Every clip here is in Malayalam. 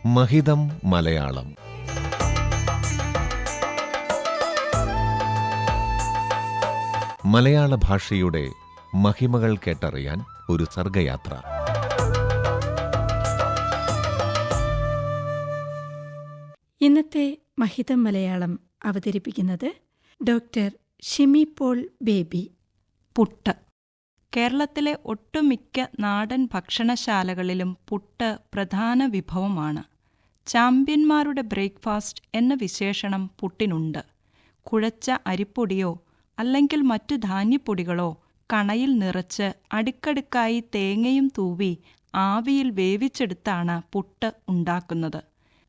മഹിതം മലയാളം. മലയാള ഭാഷയുടെ മഹിമകൾ കേട്ടറിയാൻ ഒരു സർഗയാത്ര. ഇന്നത്തെ മഹിതം മലയാളം അവതരിപ്പിക്കുന്നത് ഡോക്ടർ ഷിമി പോൾ ബേബി. പുട്ട്. കേരളത്തിലെ ഒട്ടുമിക്ക നാടൻ ഭക്ഷണശാലകളിലും പുട്ട് പ്രധാന വിഭവമാണ്. ചാമ്പ്യന്മാരുടെ ബ്രേക്ക്ഫാസ്റ്റ് എന്ന വിശേഷണം പുട്ടിനുണ്ട്. കുഴച്ച അരിപ്പൊടിയോ അല്ലെങ്കിൽ മറ്റു ധാന്യപ്പൊടികളോ കണയിൽ നിറച്ച് അടുക്കടുക്കായി തേങ്ങയും തൂവി ആവിയിൽ വേവിച്ചെടുത്താണ് പുട്ട് ഉണ്ടാക്കുന്നത്.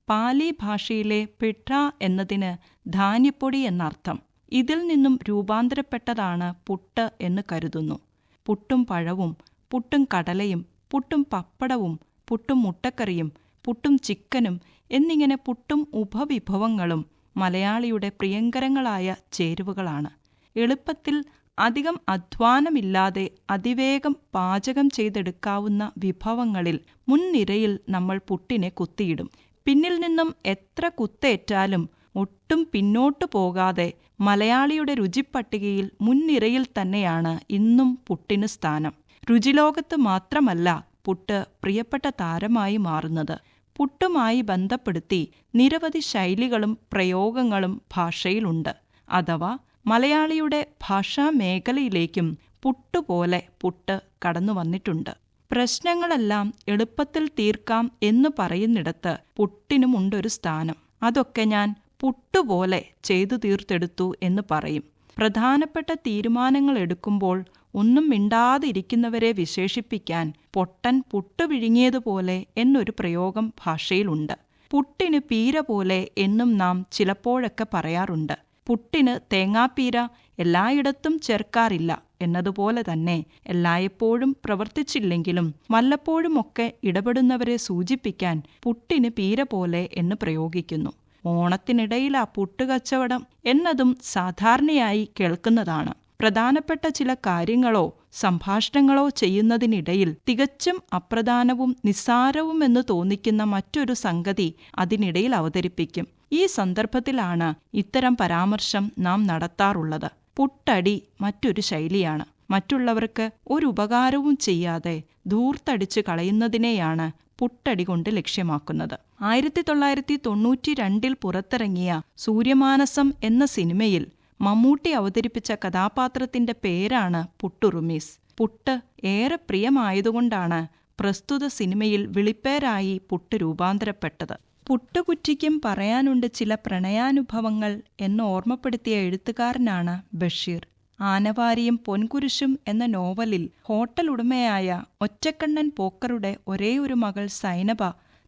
പാലി ഭാഷയിലെ പിഠ എന്നതിന് ധാന്യപ്പൊടി എന്നർത്ഥം. ഇതിൽ നിന്നും രൂപാന്തരപ്പെട്ടതാണ് പുട്ട് എന്ന് കരുതുന്നു. പുട്ടും പഴവും, പുട്ടും കടലയും, പുട്ടും പപ്പടവും, പുട്ടും മുട്ടക്കറിയും, പുട്ടും ചിക്കനും എന്നിങ്ങനെ പുട്ടും ഉപവിഭവങ്ങളും മലയാളിയുടെ പ്രിയങ്കരങ്ങളായ ചേരുവകളാണ്. എളുപ്പത്തിൽ അധികം അധ്വാനമില്ലാതെ അതിവേഗം പാചകം ചെയ്തെടുക്കാവുന്ന വിഭവങ്ങളിൽ മുൻനിരയിൽ നമ്മൾ പുട്ടിനെ കുത്തിയിടും. പിന്നിൽ നിന്നും എത്ര കുത്തേറ്റാലും ഒട്ടും പിന്നോട്ടു പോകാതെ മലയാളിയുടെ രുചിപ്പട്ടികയിൽ മുൻനിരയിൽ തന്നെയാണ് ഇന്നും പുട്ടിന് സ്ഥാനം. രുചിലോകത്ത് മാത്രമല്ല പുട്ട് പ്രിയപ്പെട്ട താരമായി മാറുന്നത്. പുട്ടുമായി ബന്ധപ്പെടുത്തി നിരവധി ശൈലികളും പ്രയോഗങ്ങളും ഭാഷയിലുണ്ട്. അഥവാ മലയാളിയുടെ ഭാഷാ മേഖലയിലേക്കും പുട്ടുപോലെ പുട്ട് കടന്നു വന്നിട്ടുണ്ട്. പ്രശ്നങ്ങളെല്ലാം എളുപ്പത്തിൽ തീർക്കാം എന്ന് പറയുന്നിടത്ത് പുട്ടിനുമുണ്ടൊരു സ്ഥാനം. അതൊക്കെ ഞാൻ പുട്ടുപോലെ ചെയ്തു തീർത്തെടുത്തു എന്ന് പറയും. പ്രധാനപ്പെട്ട തീരുമാനങ്ങൾ എടുക്കുമ്പോൾ ഒന്നും മിണ്ടാതിരിക്കുന്നവരെ വിശേഷിപ്പിക്കാൻ പൊട്ടൻ പുട്ട് വിഴുങ്ങിയതുപോലെ എന്നൊരു പ്രയോഗം ഭാഷയിലുണ്ട്. പുട്ടിന് പീര പോലെ എന്നും നാം ചിലപ്പോഴൊക്കെ പറയാറുണ്ട്. പുട്ടിന് തേങ്ങാപ്പീര എല്ലായിടത്തും ചേർക്കാറില്ല എന്നതുപോലെ തന്നെ എല്ലായ്പ്പോഴും പ്രവർത്തിച്ചില്ലെങ്കിലും വല്ലപ്പോഴുമൊക്കെ ഇടപെടുന്നവരെ സൂചിപ്പിക്കാൻ പുട്ടിന് പീര പോലെ എന്ന് പ്രയോഗിക്കുന്നു. ഓണത്തിനിടയിലാ പുട്ടുകച്ചവടം എന്നതും സാധാരണയായി കേൾക്കുന്നതാണ്. പ്രധാനപ്പെട്ട ചില കാര്യങ്ങളോ സംഭാഷണങ്ങളോ ചെയ്യുന്നതിനിടയിൽ തികച്ചും അപ്രധാനവും നിസ്സാരവുമെന്ന് തോന്നിക്കുന്ന മറ്റൊരു സംഗതി അതിനിടയിൽ അവതരിപ്പിക്കും. ഈ സന്ദർഭത്തിലാണ് ഇത്തരം പരാമർശം നാം നടത്താറുള്ളത്. പുട്ടടി മറ്റൊരു ശൈലിയാണ്. മറ്റുള്ളവർക്ക് ഒരു ഉപകാരവും ചെയ്യാതെ ധൂർത്തടിച്ചു കളയുന്നതിനെയാണ് പുട്ടടി കൊണ്ട് ലക്ഷ്യമാക്കുന്നത്. 1992 പുറത്തിറങ്ങിയ സൂര്യമാനസം എന്ന സിനിമയിൽ മമ്മൂട്ടി അവതരിപ്പിച്ച കഥാപാത്രത്തിന്റെ പേരാണ് പുട്ടുറുമീസ്. പുട്ട് ഏറെ പ്രിയമായതുകൊണ്ടാണ് പ്രസ്തുത സിനിമയിൽ വിളിപ്പേരായി പുട്ട് രൂപാന്തരപ്പെട്ടത്. പുട്ടുകുറ്റിക്കും പറയാനുണ്ട് ചില പ്രണയാനുഭവങ്ങൾ എന്ന് ഓർമ്മപ്പെടുത്തിയ എഴുത്തുകാരനാണ് ബഷീർ. ആനവാരിയും പൊൻകുരിശും എന്ന നോവലിൽ ഹോട്ടൽ ഉടമയായ ഒറ്റക്കണ്ണൻ പോക്കറുടെ ഒരേയൊരു മകൾ സൈനബ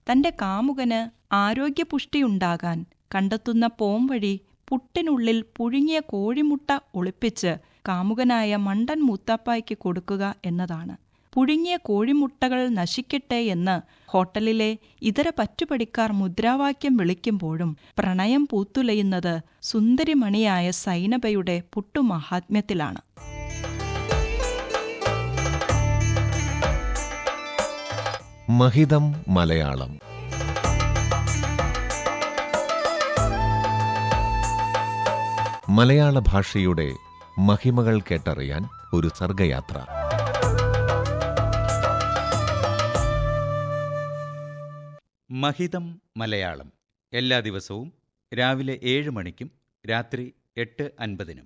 തന്റെ കാമുകന് ആരോഗ്യപുഷ്ടിയുണ്ടാകാൻ കണ്ടെത്തുന്ന പോംവഴി പുട്ടിനുള്ളിൽ പുഴുങ്ങിയ കോഴിമുട്ട ഒളിപ്പിച്ച് കാമുകനായ മണ്ടൻ മൂത്താപ്പായ്ക്ക് കൊടുക്കുക എന്നതാണ്. പുഴുങ്ങിയ കോഴിമുട്ടകൾ നശിക്കട്ടെ എന്ന് ഹോട്ടലിലെ ഇതര പറ്റുപടിക്കാർ മുദ്രാവാക്യം വിളിക്കുമ്പോഴും പ്രണയം പൂത്തുലയുന്നത് സുന്ദരിമണിയായ സൈനബയുടെ പുട്ടുമഹാത്മ്യത്തിലാണ്. മഹിതം മലയാളം. മലയാള ഭാഷയുടെ മഹിമകൾ കേട്ടറിയാൻ ഒരു സർഗയാത്ര. മഹിതം മലയാളം എല്ലാ ദിവസവും രാവിലെ 7 മണിക്കും രാത്രി 8:50-നും